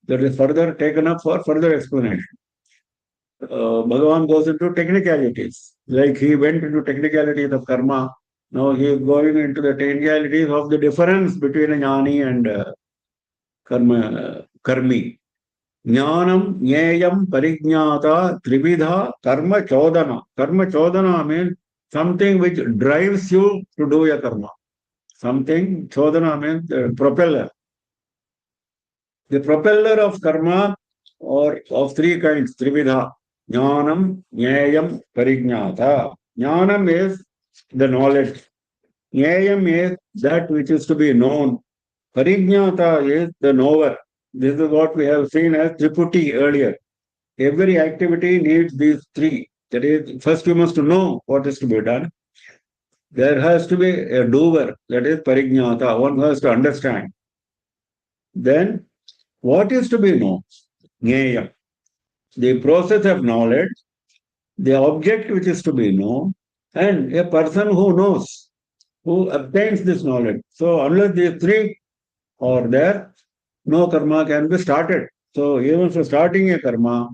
A: that is further taken up for further explanation. Bhagavan goes into technicalities, like he went into technicalities of karma. Now he is going into the technicalities of the difference between a jnani and karmi. Jnanam, Jneyam, Parijnata, Trividha, Karma Chodana. Karma Chodana means something which drives you to do a karma. Something, Chodana means propeller. The propeller of karma or of three kinds, Trividha. Jnanam, Jneyam, Parijnata. Jnanam is the knowledge. Jneyam is that which is to be known. Parijnata is the knower. This is what we have seen as Triputi earlier. Every activity needs these three. That is, first you must know what is to be done. There has to be a doer, that is Parijnata. One has to understand. Then, what is to be known? Jneyam. The process of knowledge, the object which is to be known, and a person who knows, who obtains this knowledge. So, unless these three are there, no karma can be started. So, even for starting a karma,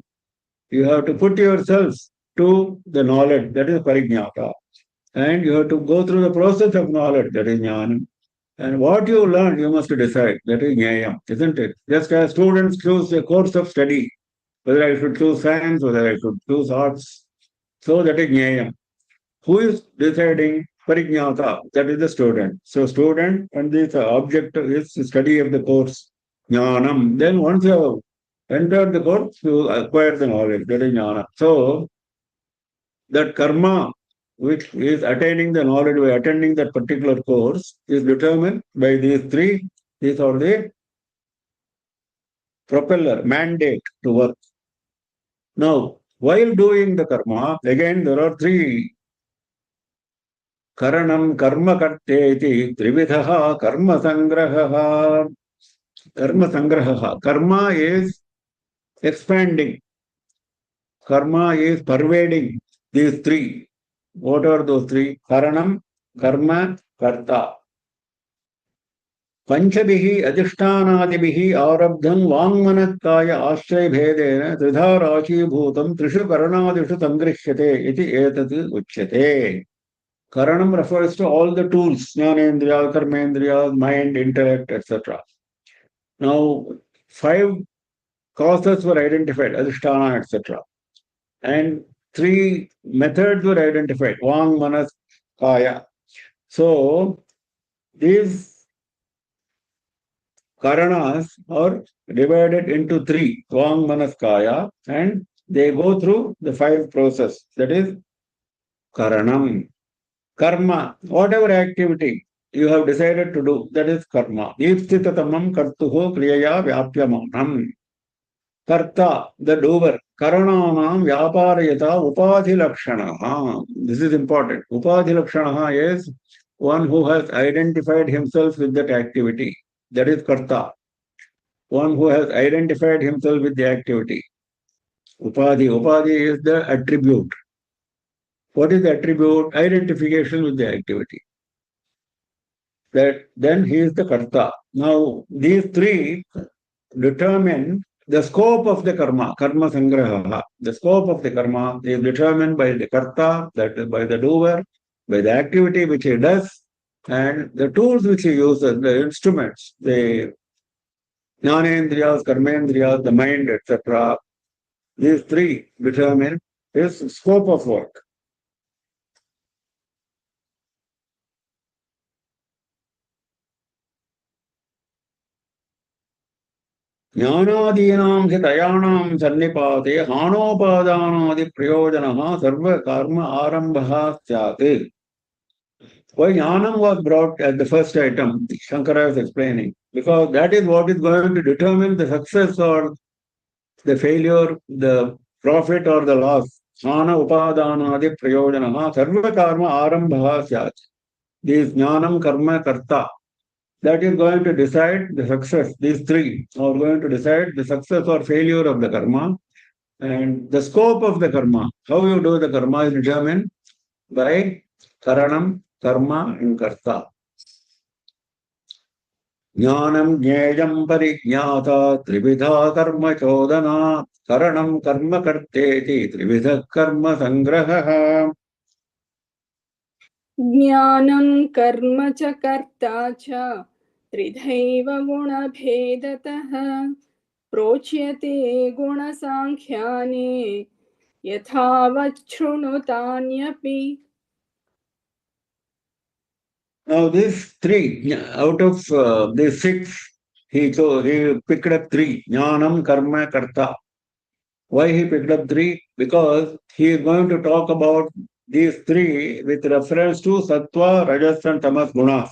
A: you have to put yourself to the knowledge, that is parijnata. And you have to go through the process of knowledge, that is jnana. And what you learn, you must decide, that is jnayam, isn't it? Just as students choose a course of study, whether I should choose science, whether I should choose arts. So that is jnayam. Who is deciding? Parijnata, that is the student. So student and this object is study of the course, jnanam. Then once you have entered the course, you acquire the knowledge, that is jnana. So that karma which is attaining the knowledge by attending that particular course is determined by these three. These are the propeller, mandate to work. Now, while doing the karma, again there are three. Karanam karma karteti trividhaha karma sangrahaha. Karma sangrahaha. Karma is expanding. Karma is pervading these three. What are those three? Karanam, karma, karta. पंचभिः अधिष्ठानादिभिः आरब्धं वाङ्मनक्काय आश्रयभेदेन त्रिधा राशीभूतं त्रिषु करणादिषु संगृह्यते इति एतत् उच्यते. Karanam refers to all the tools, jnanendriya, karmendriya, mind, intellect, etc. Now, 5 causes were identified, adhisthana, etc. And 3 methods were identified, vang, manas, kaya. So, these karanas are divided into 3, vang, manas, kaya, and they go through the 5 process, that is karanam. Karma, whatever activity you have decided to do, that is karma. Ipstitatamam kartuho kriyaya vyapyamanam. Karta, the doer. Karananam vyaparayata upadhi lakshanaha. This is important. Upadhi lakshanaha is one who has identified himself with that activity. That is karta. One who has identified himself with the activity. Upadhi. Upadhi is the attribute. What is the attribute? Identification with the activity. That then he is the karta. Now, these 3 determine the scope of the karma, karma sangraha. The scope of the karma is determined by the karta, that is by the doer, by the activity which he does, and the tools which he uses, the instruments, the jnanendriyas, karmendriyas, the mind, etc. These 3 determine his scope of work. ज्ञानादीनां हि दयानां सन्निपाते हानोपादानादि प्रयोजनः सर्वकर्म आरम्भः स्यात्. Why Jnanam was brought as the first item, Shankara is explaining, because that is what is going to determine the success or the failure, the profit or the loss. Jnana upadanadi prayojanaha sarva karma arambha syat. This Jnanam, karma, karta, that is going to decide the success. These 3 are going to decide the success or failure of the karma. And the scope of the karma, how you do the karma is determined by karanam, karma, and karta. Jnanam jneyam parijnata trividha karma chodana karanam karma karteti trividha karma sangraha.
B: Jnanam karma cha karta cha tridhaiva guna bhedatah prochyate guna sankhyane yathavat shrunutanyapi.
A: Now these three, out of these six, he picked up three, jnanam, karma, karta. Why he picked up three? Because he is going to talk about these three with reference to sattva, rajas and tamas gunas.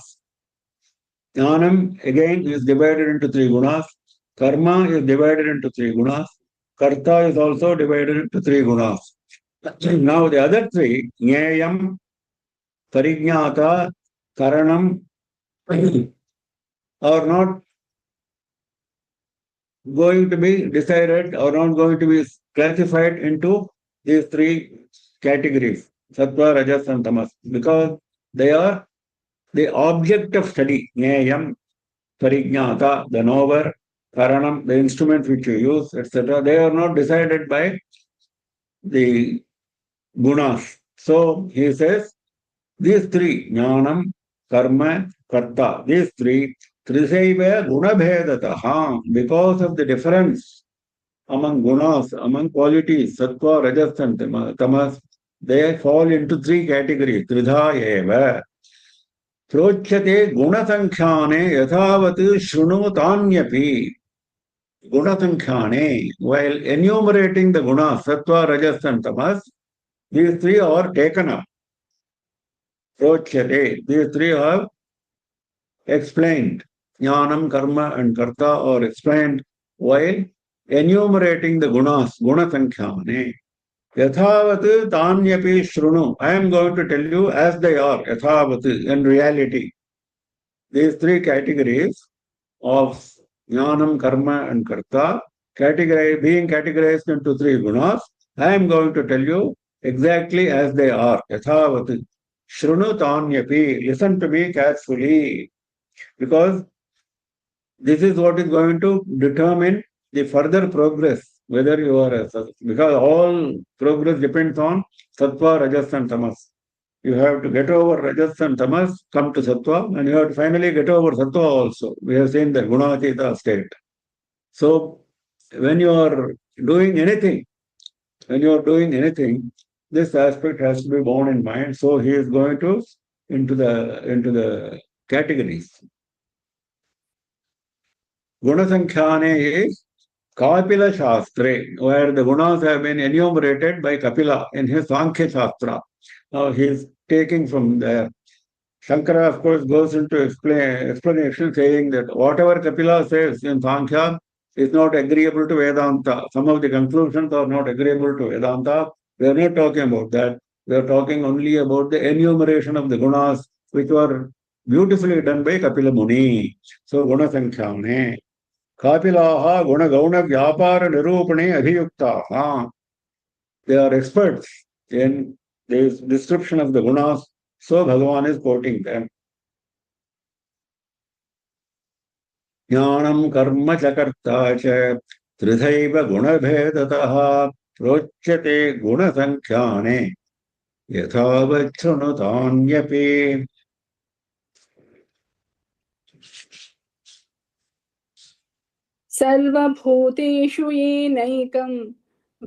A: Jnanam again is divided into three gunas. Karma is divided into three gunas. Karta is also divided into three gunas. Now the other three, Jnayam, Parijnata, Karanam, are not going to be decided or not going to be classified into these three categories, Sattva, Rajas and Tamas, because they are the object of study, Jnayam, Parijnata, the knower, Karanam, the instrument which you use, etc. They are not decided by the gunas. So he says, these three, Jnanam, Karma, Karta, these three, Trisaiva Gunabhedataha, because of the difference among gunas, among qualities, Sattva, Rajas and Tamas, they fall into three categories, Tridha eva. Prochyate Gunasankhane Yathavat Shrunutanyaphi. Gunasankhane, while enumerating the gunas, Sattva, Rajas and Tamas, these three are taken up. Prochyate, these three are explained. Jnanam, Karma and Karta are explained while enumerating the gunas, Gunasankhane. Yathavat Tanyapi Shrunu. I am going to tell you as they are, Yathavat, in reality. These three categories of Jnanam, Karma and Karta, being categorized into three gunas, I am going to tell you exactly as they are. Yathavat. Shrunu Tanyapi. Listen to me carefully. Because this is what is going to determine the further progress, whether you are because all progress depends on Sattva, Rajas and Tamas. You have to get over Rajas and Tamas, come to Sattva, and you have to finally get over Sattva also. We have seen the Gunatita state. So when you are doing anything, this aspect has to be borne in mind. So he is going to into the categories. Gunasankhane is Kapila Shastra, where the gunas have been enumerated by Kapila in his Sankhya Shastra. Now he is taking from there. Shankara, of course, goes into explanation saying that whatever Kapila says in Sankhya is not agreeable to Vedanta. Some of the conclusions are not agreeable to Vedanta. We are not talking about that. We are talking only about the enumeration of the gunas, which were beautifully done by Kapila Muni. So, Guna Sankhyane. Kapilaha Guna Gauna Vyapara Nirupane Adhiyuktaha. They are experts in this description of the gunas. So Bhagavan is quoting them. Jnanam karma chakarta cha tridhaiva gunabhedataha prochyate gunasankhyane yathavachrunutanyapi.
B: सर्वभूतेषु येनैकं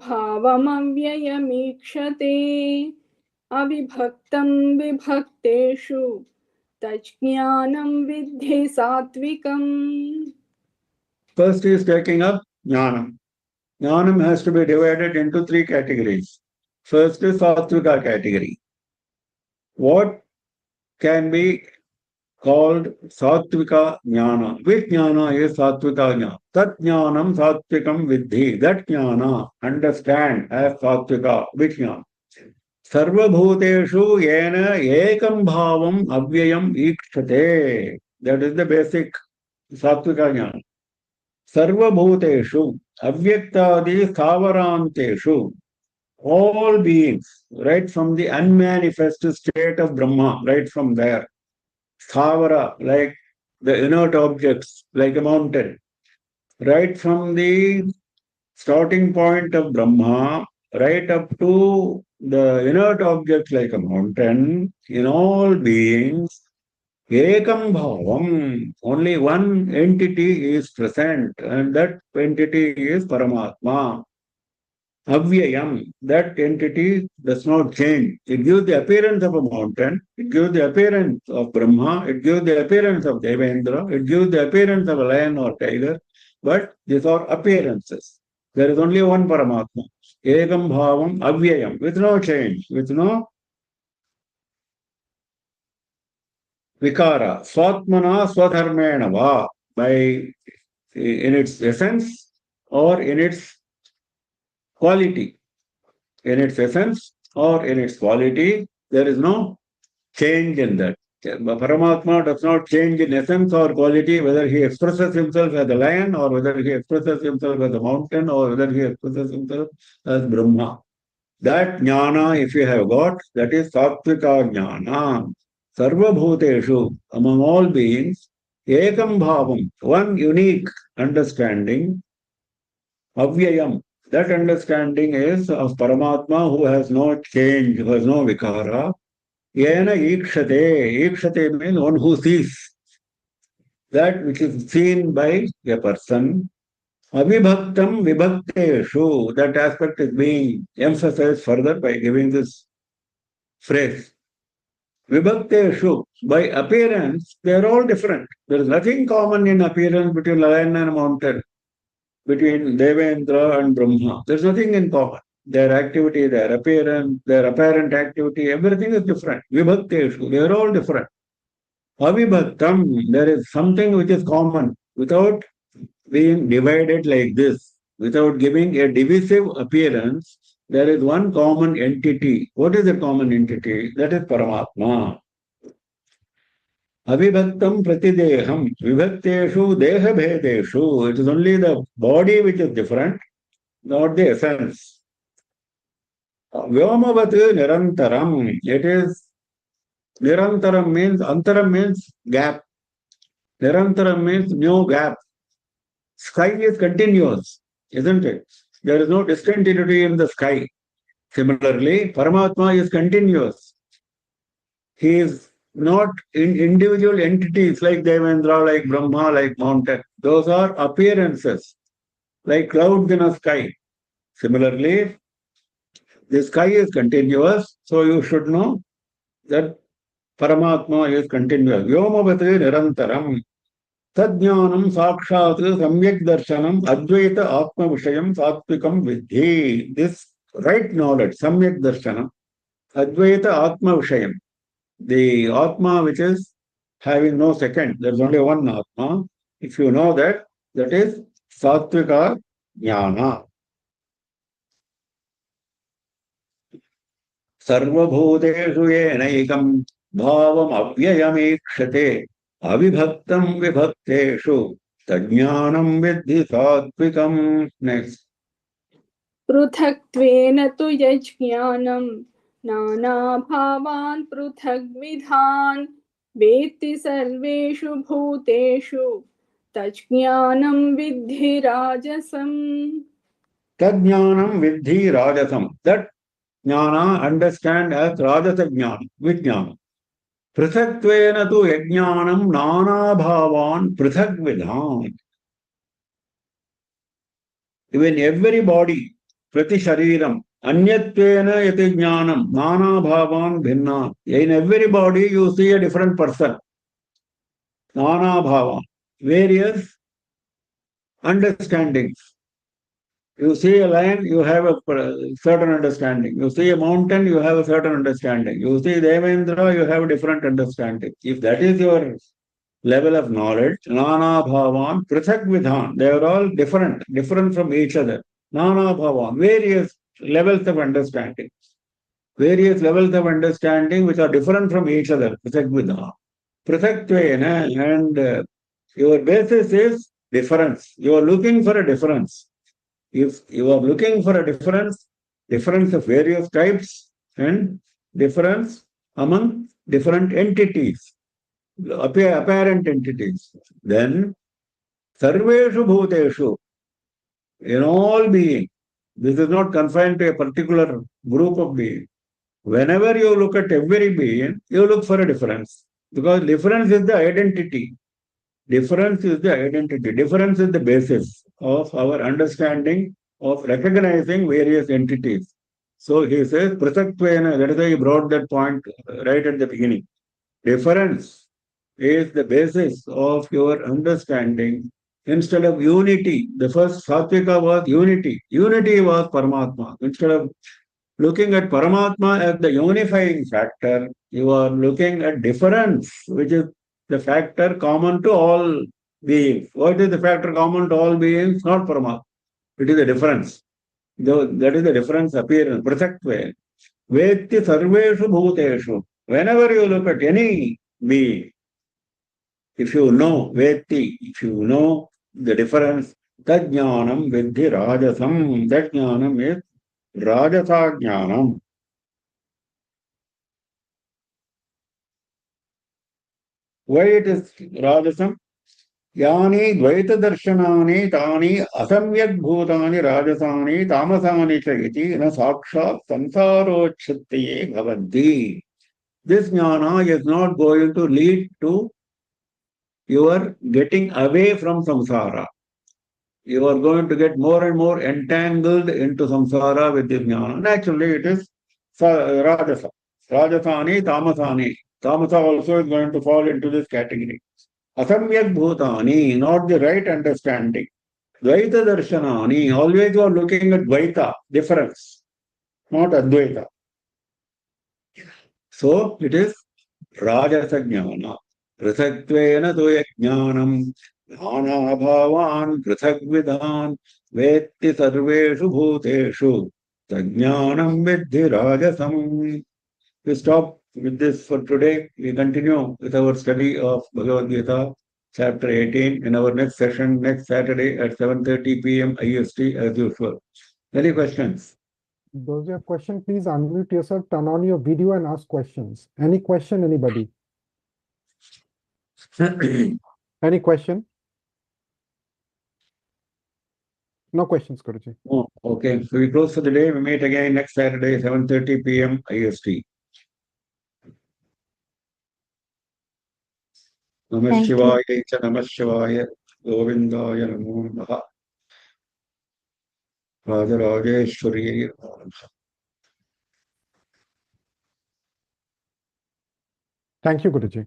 B: भावमव्ययमीक्षते अविभक्तं विभक्तेषु तज्ज्ञानं विद्धि सात्विकम्.
A: First he is taking up Jnanam. Jnanam has to be divided into three categories. First is Sattvika category. What can be called Sattvika Jnana? Which Jnana is Sattvika Jnana? Tat Jnanam Sattvikam Viddhi. That Jnana, understand as Sattvika. Which Jnana? Sarvabhuteshu yena ekam bhavam avyayam ikshate. That is the basic Sattvika Jnana. Sarvabhuteshu, Avyaktadi Sthavaranteshu, all beings, right from the unmanifest state of Brahma, right from there, Sthavara, like the inert objects, like a mountain, right from the starting point of Brahma, right up to the inert objects like a mountain, in all beings, Ekam Bhavam, only one entity is present, and that entity is Paramatma. Avyayam, that entity does not change. It gives the appearance of a mountain, it gives the appearance of Brahma, it gives the appearance of Devendra, it gives the appearance of a lion or tiger, but these are appearances. There is only one Paramatma. Ekam Bhavam Avyayam, with no change, with no vikara. Swatmana Swadharmena Va, by in its essence or in its quality. In its essence or in its quality, there is no change in that. Paramatma does not change in essence or quality, whether he expresses himself as a lion or whether he expresses himself as a mountain or whether he expresses himself as Brahma. That jnana, if you have got, that is sattvika jnana. Sarva bhuteshu, among all beings, ekam bhavam, one unique understanding, avyayam. That understanding is of Paramatma who has no change, who has no vikara. Yena ikshate. Ikshate means one who sees. That which is seen by a person. Avibhaktam vibhakteshu. That aspect is being emphasized further by giving this phrase. Vibhakteshu. By appearance, they are all different. There is nothing common in appearance between lion and mountain, between Devendra and Brahma. There's nothing in common. Their activity, their appearance, their apparent activity, everything is different. Vibhakteshu, they are all different. Avibhaktam, there is something which is common without being divided like this, without giving a divisive appearance. There is one common entity. What is the common entity? That is Paramatma. Avibhaktam pratideham, vibhakteshu dehabhedeshu. It is only the body which is different, not the essence. Vyomavat nirantaram. It is nirantaram means, antaram means gap. Nirantaram means no gap. Sky is continuous, isn't it? There is no discontinuity in the sky. Similarly, Paramatma is continuous. He is not in individual entities like Devendra, like Brahma, like mountain. Those are appearances, like clouds in a sky. Similarly, the sky is continuous, so you should know that Paramatma is continuous. Vyomavati nirantaram. Tadjnanam sakshat samyak darshanam advaita atma vishayam satvikam vidhi. This right knowledge, samyak darshanam, advaita atma vishayam. The atma which is having no second, there is only one atma. If you know that, that is sattvika jnana. Sarvabhuteshu yenaikam bhavam avyayamikshate avibhaktam vibhakteshu tajnanam vidhi satvikam. Next.
B: पृथक्त्वेन तु यज्ञानं नानाभावान् पृथग्विधान् वेत्ति सर्वेषु भूतेषु तज्ज्ञानं विद्धि राजसम्.
A: Tajnanam vidhi rajasam. That jnana understand as rajasa jnana, vijnana. Prithaktvena tu yajnanam nana bhavan prithak vidhan. Even every body, prati shariram, anyatvena yati jnanam, nana bhavan bhinna. In every body you see a different person. Nana bhavan, various understandings. You see a lion, you have a certain understanding. You see a mountain, you have a certain understanding. You see Devendra, you have a different understanding. If that is your level of knowledge, Nana Bhavan, Prithak Vidhan, they are all different from each other. Nana Bhavan, various levels of understanding. Various levels of understanding which are different from each other. Prithak Vidhan. Prithak Tvena, and your basis is difference. You are looking for a difference. If you are looking for a difference of various types and difference among different entities, apparent entities, then sarveshu bhuteshu, in all being, this is not confined to a particular group of beings. Whenever you look at every being, you look for a difference. Because difference is the identity. Difference is the identity. Difference is the basis of our understanding of recognizing various entities. So he says, Prasatvena, that is why he brought that point right at the beginning. Difference is the basis of your understanding instead of unity. The first Satvika was unity. Unity was Paramatma. Instead of looking at Paramatma as the unifying factor, you are looking at difference, which is the factor common to all beings. What is the factor common to all beings? Not Paramatma. It is a difference. That is the difference appearance, prasaktve. Vetti sarveshu bhuteshu. Whenever you look at any being, if you know Vetti, if you know the difference, that jnanam vidhi rajasam. That jnanam is rajasa jnanam. Why it is rajasam? यानि द्वैतदर्शनानि तानि असम्यग्भूतानि राजसानि तामसानि च इति न साक्षात् संसारोच्छित्तये भवन्ति. This jnana is not going to lead to your getting away from samsara. You are going to get more and more entangled into samsara with this jnana. Naturally, it is rajasa. Rajasani, tamasani. Tamasa also is going to fall into this category. Asamyak bhutani, not the right understanding. Dvaita darshanani, always you are looking at Dvaita, difference, not Advaita. So it is Rajasa Jnana. Prithaktvena tuya jnanam, jnana bhavan prithakvidan, vetti sarveshu bhuteshu, tajnanam vidhi rajasam. We stop with this for today. We continue with our study of Bhagavad Gita, chapter 18, in our next session, next Saturday at 7:30 p.m. IST as usual. Any questions?
C: Those who have questions, please unmute yourself, turn on your video and ask questions. Any question, anybody? Any question? No questions, Guruji.
A: Oh, okay. So we close for the day. We meet again next Saturday, 7:30 p.m. IST. Namah Shivaya, Namah Shivaya, Govindaya Namo Namaha. Rajarajeshwari.
C: Thank you, Guruji.